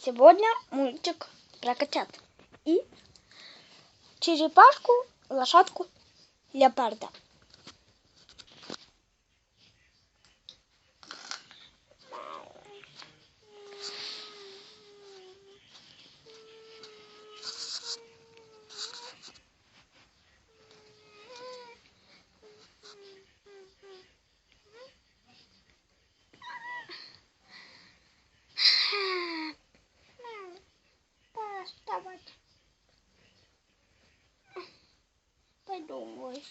Сегодня мультик про котят. И черепашку, лошадку, леопарда. Вставать. Подумай.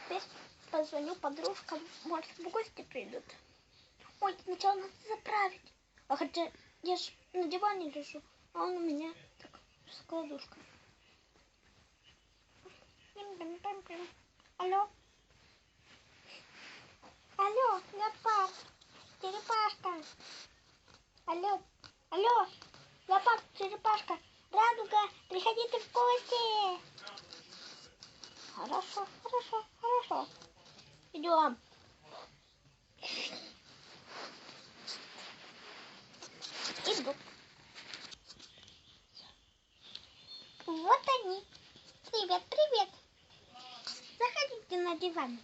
Теперь позвоню подружкам, может, в гости придут. Ой, сначала надо заправить. А хотя я ж на диване лежу, а он у меня так с кладушкой. Алло. Алло, леопард, черепашка. Алло, леопард, черепашка, радуга, приходите в гости. Хорошо. Идем. Иду. Вот они. Привет. Заходите на диван.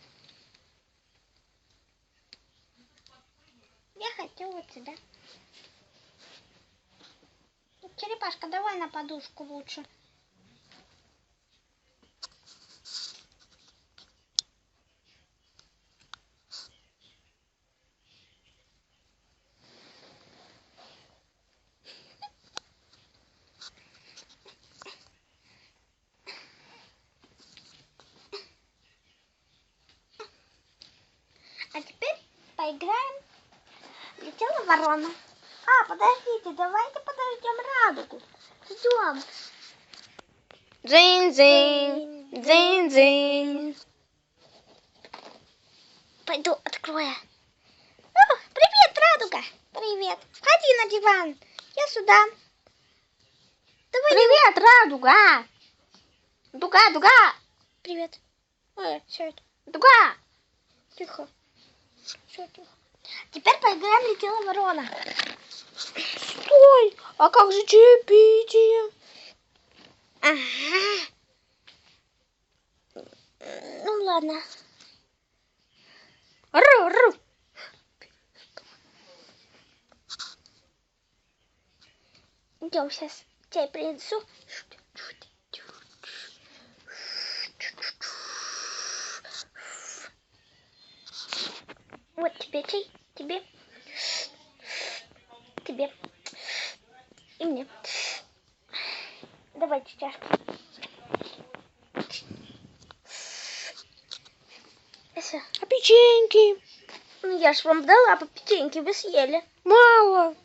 Я хочу вот сюда. Черепашка, давай на подушку лучше. А теперь поиграем. Летела ворона. А, подождите, давайте подождем радугу. Идем. Дзынь. Пойду открою. О, привет, радуга. Привет. Входи на диван. Я сюда. Давай. Привет, радуга. Дуга. Привет. Ой, все это. Дуга. Тихо. Все тихо. Теперь поиграем летела ворона. Стой! А как же чаепитие? Ага. Ну ладно. Ру. Идем, сейчас чай принесу. Вот тебе чай, тебе и мне. Давайте чашки. Все. А печеньки? Ну я ж вам дала по печеньке, вы съели. Мало.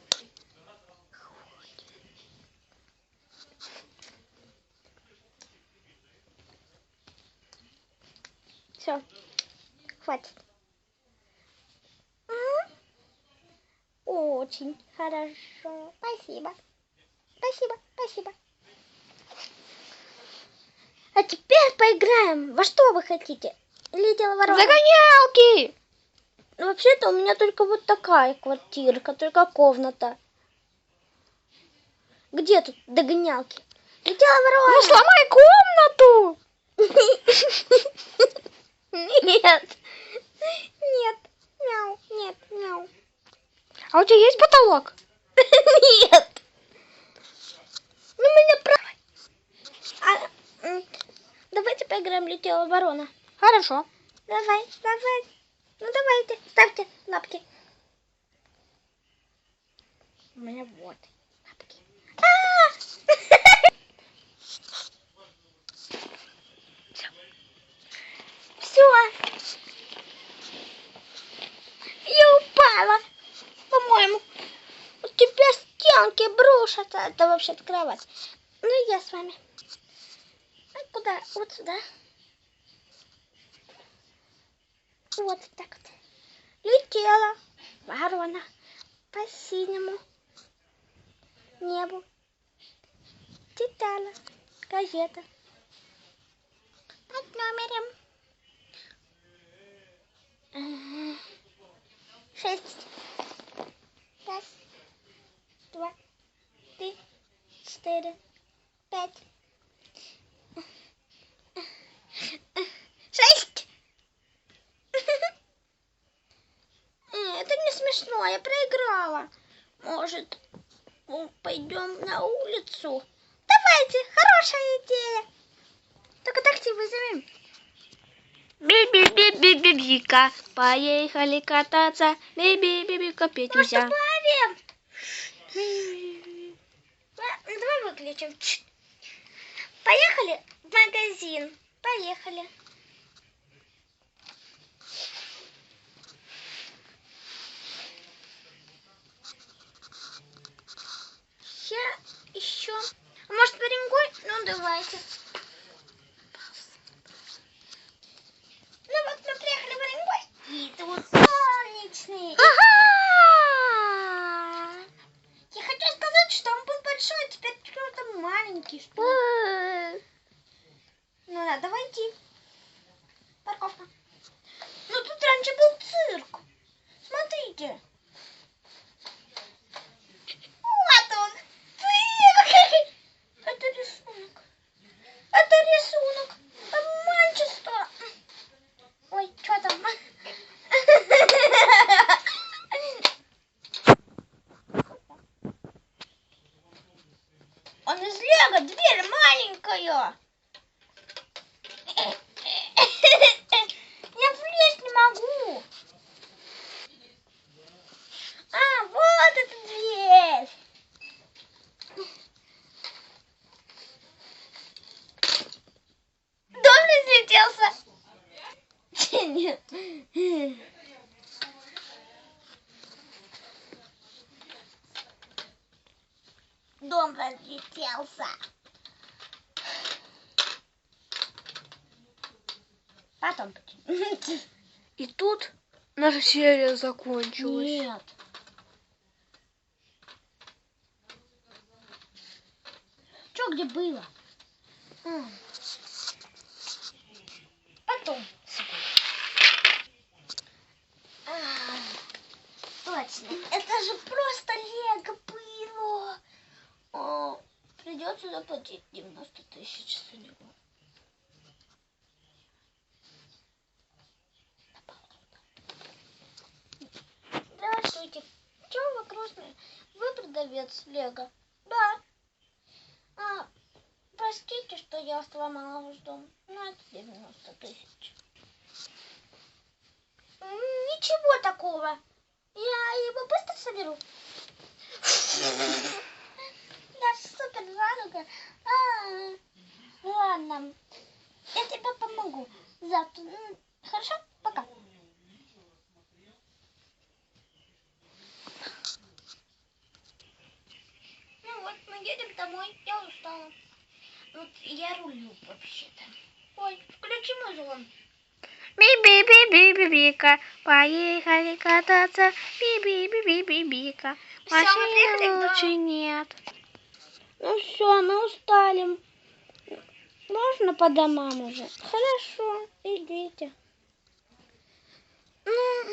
Все, хватит. Очень хорошо. Спасибо. А теперь поиграем. Во что вы хотите? Летела ворона. Загонялки! Ну, вообще-то у меня только вот такая квартирка, только комната. Где тут догонялки? Летела ворона. Ну, сломай комнату! Нет. Мяу. А у тебя есть потолок? Нет. Ну, меня давайте поиграем летела ворона. Хорошо. Давай. Ну, давайте. Ставьте лапки. У меня вот лапки. Все. Я упала. По-моему, у тебя стенки брушатся. Это вообще-то кровать. Ну, я с вами. А куда? Вот сюда. Вот так вот. Летела ворона по синему небу. Читала газета под номером устала. Может, пойдем на улицу? Давайте, хорошая идея. Только такси вызовем. Би-би-би-би-би-бика, поехали кататься. Би-би-би-бика, Петюся. Может, добавим? Давай выключим. Поехали в магазин. Поехали. Еще. А может, варенгой? Ну, давайте. Ну вот мы приехали в Варенгой. И тут солнечный. Я хочу сказать, что он был большой, а теперь что-то маленький. Что? Ну, надо войти. Парковка. Ну, тут раньше был цирк. Смотрите. Вот он. Цирк. Это рисунок. Это рисунок. Обманчество. Ой, что там? Он из Лего, дверь маленькая. Я влезть не могу. А, вот эта дверь. Дом разлетелся. Нет. Дом разлетелся. Потом. И тут наша серия закончилась. Нет. Что где было? Потом. Точно. Это же просто Лего было. О, придется заплатить 90 тысяч за него. Здравствуйте. Чего вы грустные? Вы продавец Лего? Да. Простите, что я сломала ваш дом. Ну, это 90 тысяч. Ничего такого. Я его быстро соберу. Я супер радуга. Ладно. Я тебе помогу. Завтра. Хорошо? Пока. Ну вот, мы едем домой. Я устала. Вот я рулю вообще-то. Ой, включи музыку. Би-би-би-би-би-бика, поехали кататься. Би-би-би-би-би-бика, машины лучше нет. Ну все, мы устали. Можно по домам уже? Хорошо, идите. Ну,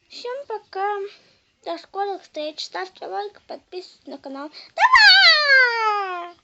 всем пока. До скорых встреч. Ставьте лайк, подписывайтесь на канал. Давай!